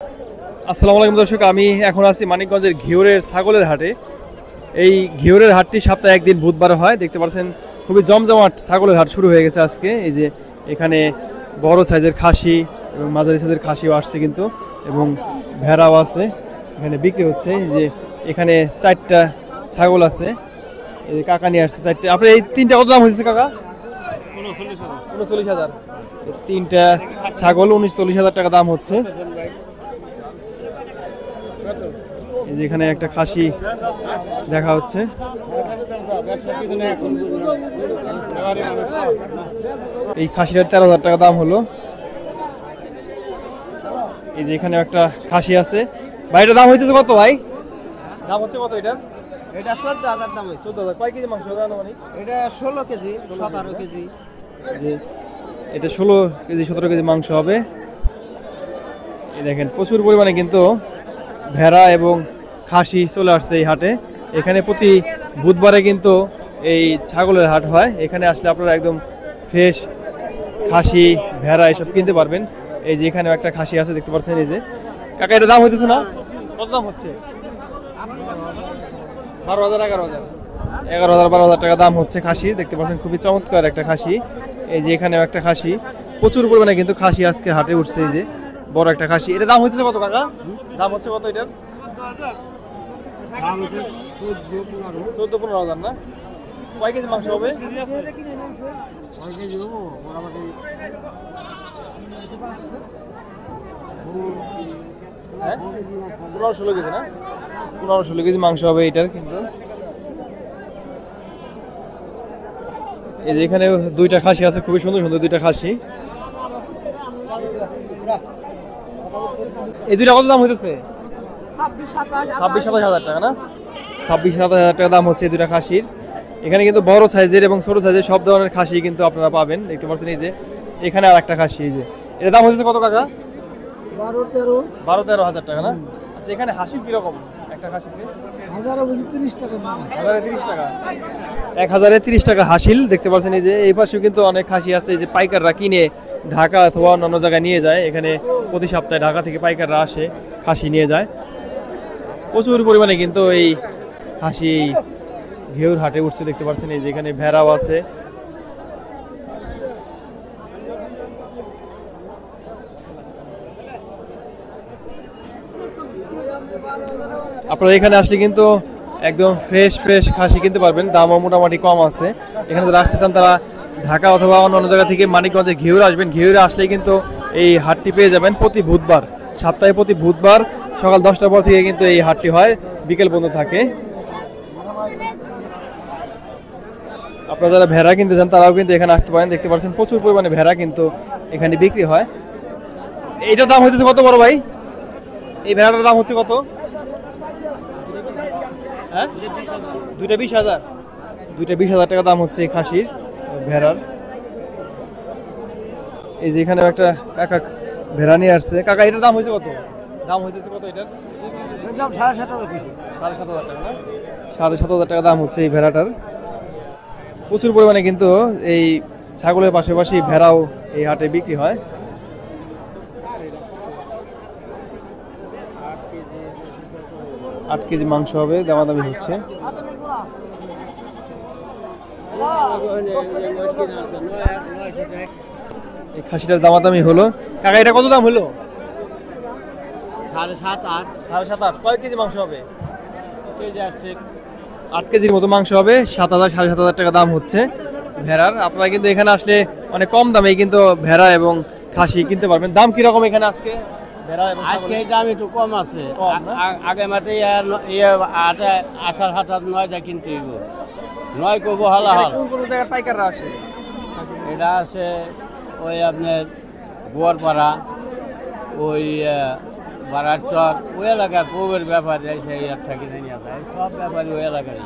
আসসালামু আলাইকুম দর্শক, আমি এখন আছি মানিকগঞ্জের ঘিওরের ছাগলের হাটে। এই ঘিওরের হাটটি সপ্তাহে একদিন বুধবার হয়। দেখতে পাচ্ছেন খুবই জমজমাট ছাগলের হাট শুরু হয়ে গেছে আজকে। এই যে এখানে বড় সাইজের খাসি এবং মাঝারি সাইজের খাসিও আসছে কিন্তু, এবং ভেড়াও আছে এখানে বিক্রি হচ্ছে। এই যে এখানে 4টা ছাগল আছে, এই যে কাকা নিয়ে আসছে 4টে। আপনার এই 3টা কত দাম হয়েছে কাকা? 39,000। 3টা ছাগল 39,000 টাকা দাম হচ্ছে। এই যে এখানে একটা খাসি দেখা হচ্ছে। এই খাসিটার 13,000 টাকা দাম হলো। এই যে এখানে একটা খাসি আছে। ভাই এটার দাম হইতেছে কত ভাই? দাম হচ্ছে কত এটার? এটা 14,000 দাম হয়েছে। 14,000। কয় কেজি মাংস হবে আনুমানিক? এটা 16 কেজি, 17 কেজি। যে এটা 16 কেজি 17 কেজি মাংস হবে। এই দেখেন প্রচুর পরিমাণে কিন্তু ভেড়া এবং খাসি চলে আসছে এই হাটে। এখানে প্রতি বুধবারে কিন্তু এই ছাগলের হাট হয়। এখানে আসলে আপনারা একদম ফ্রেশ খাসি ভেড়া এসব কিনতে পারবেন। এই যে এখানেও একটা খাসি আছে দেখতে পাচ্ছেন। এই যে কাকা এটা দাম হইতেছে না? কত দাম হচ্ছে? 12,000 11,000 12,000 টাকা দাম হচ্ছে খাসি। দেখতে পাচ্ছেন খুবই চমৎকার একটা খাসি। এই যে এখানেও একটা খাসি, প্রচুর পরিমাণে কিন্তু খাসি আজকে হাটে উঠছে। এই যে বড় একটা খাসি, এটা দাম হইতেছে কত কাকা? দাম হচ্ছে কত এটার? 14-15,000 না? কয় কেজি মাংস হবে? হ্যাঁ 15-16 কেজি না? 15-16 কেজি মাংস হবে এটার কিন্তু। এই যে এখানে 2টা খাসি আছে, খুবই সুন্দর সুন্দর 2টা খাসি। এই 2টা কত দাম হইতেছে? 26-27,000 টাকা না? 26-27,000 টাকা দাম হচ্ছে এই 2টা খাসির। এখানে কিন্তু বড় সাইজের এবং ছোট সাইজের সব ধরনের খাসি কিন্তু আপনারা পাবেন। দেখতে পাচ্ছেন এই যে এখানে আর একটা খাসি। এই যে এর দাম হচ্ছে কত কাকা? 12-13,000 টাকা না? আচ্ছা এখানে হাসির কিরকম একটা খাসিতে? 1030 টাকা দাম। 1030 টাকা। 1030 টাকা হাসিল। দেখতে পাচ্ছেন এই যে এই পাশেও কিন্তু অনেক খাসি আছে। এই যে পাইকাররা কিনে ঢাকা অথবা অন্যান্য জায়গায় নিয়ে যায়। এখানে প্রতি সপ্তাহে ঢাকা থেকে পাইকাররা আসে, খাসি নিয়ে যায়। প্রচুর পরিমাণে কিন্তু এই খাসি ঘিওর হাটে উঠছে। দেখতে পাচ্ছেন এই যে এখানে ভেড়াও আছে। আপনারা এখানে আসলে কিন্তু একদম ফ্রেশ ফ্রেশ খাসি কিনতে পারবেন। দামও মোটামুটি কম আছে। এখানে যারা আসতে চান তারা ঢাকা অথবা অন্য জায়গা থেকে মানিকগঞ্জে ঘিওরে আসবেন। ঘিওরে আসলে কিন্তু এই হাটটি পেয়ে যাবেন প্রতি বুধবার। সপ্তাহে প্রতি বুধবার সকাল 10টার পর থেকে কিন্তু এই হাটটি হয়, বিকেল পর্যন্ত থাকে। আপনারা যারা ভেড়া কিনতে চান তারাও কিন্তু এখানে আসতে পারেন। দেখতে পাচ্ছেন প্রচুর পরিমাণে ভেড়া কিন্তু এখানে বিক্রি হয়। এইটার দাম হইতেছে কত বড় ভাই? এই ভেড়াটার দাম হচ্ছে কত? হ্যাঁ 2টা 20,000। 2টা 20,000 টাকা দাম হচ্ছে এই খাসির ভেড়ার। এই যে এখানে একটা কাকা ভেড়া নিয়ে আসছে। কাকা এটার দাম হয়েছে কত? দাম হইতেছে কত এটার? 7,500 টাকা না? 7,500 টাকা দাম হচ্ছে এই ভেড়াটার। প্রচুর পরিমাণে কিন্তু এই ছাগলের পাশাপাশি ভেড়াও এই হাটে বিক্রি হয়। আট কেজি মাংস হবে, দামাদামি হচ্ছে। এই খাসিটার দামাদামি হলো। কাকা এটা কত দাম হলো? 7.5 7.5 কয় কেজি মাংস হবে? 8 কেজির মতো মাংস হবে। 7,000 7,500 টাকা দাম হচ্ছে ভেড়ার। আপনারা কিন্তু এখানে আসলে অনেক কম দামে কিন্তু ভেড়া এবং খাসি কিনতে পারবেন। দাম কিরকম এখানে আজকে ভেড়া এবং আজকে দাম একটু কম আছে। আগে মাঠে 8,500 9টা কিনতে হইব। 9 করবো হালা হাল। কোন জায়গার পাইকাররা আসে? এটা আছে ওই আপনার গোয়ারপাড়া, ওই বারার চক, ওই এলাকার পৌবের ব্যাপারে সেই থাকি নিয়ে যায়। সব ব্যাপারে ওই এলাকারই।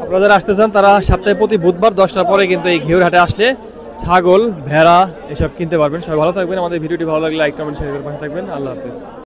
আপনারা যারা আসতে চান তারা সপ্তাহে প্রতি বুধবার 10টার পরে কিন্তু এই ঘিওর হাটে আসলে ছাগল ভেড়া এসব কিনতে পারবেন। সবাই ভালো থাকবেন। আমাদের ভিডিওটি ভালো লাগলে লাইক কমেন্ট শেয়ার করে পাশে থাকবেন। আল্লাহ হাফেজ।